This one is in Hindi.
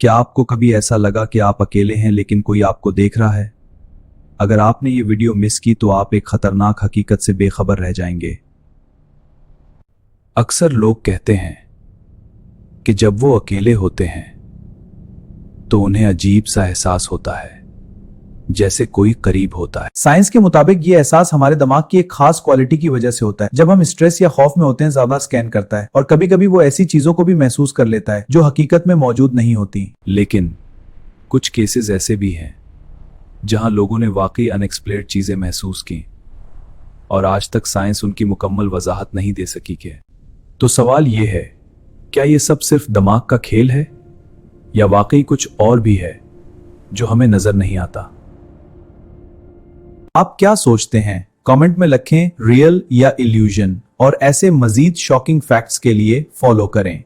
क्या आपको कभी ऐसा लगा कि आप अकेले हैं लेकिन कोई आपको देख रहा है? अगर आपने ये वीडियो मिस की तो आप एक खतरनाक हकीकत से बेखबर रह जाएंगे। अक्सर लोग कहते हैं कि जब वो अकेले होते हैं तो उन्हें अजीब सा एहसास होता है, जैसे कोई करीब होता है। साइंस के मुताबिक ये एहसास हमारे दिमाग की एक खास क्वालिटी की वजह से होता है। जब हम स्ट्रेस या खौफ में होते हैं, ज्यादा स्कैन करता है और कभी कभी वो ऐसी चीजों को भी महसूस कर लेता है जो हकीकत में मौजूद नहीं होती। लेकिन कुछ केसेस ऐसे भी हैं जहां लोगों ने वाकई अनएक्सप्लेन्ड चीजें महसूस की और आज तक साइंस उनकी मुकम्मल वजाहत नहीं दे सकी है। तो सवाल ये है, क्या ये सब सिर्फ दिमाग का खेल है या वाकई कुछ और भी है जो हमें नजर नहीं आता? आप क्या सोचते हैं? कमेंट में लिखें रियल या इल्यूजन, और ऐसे मजीद शॉकिंग फैक्ट्स के लिए फॉलो करें।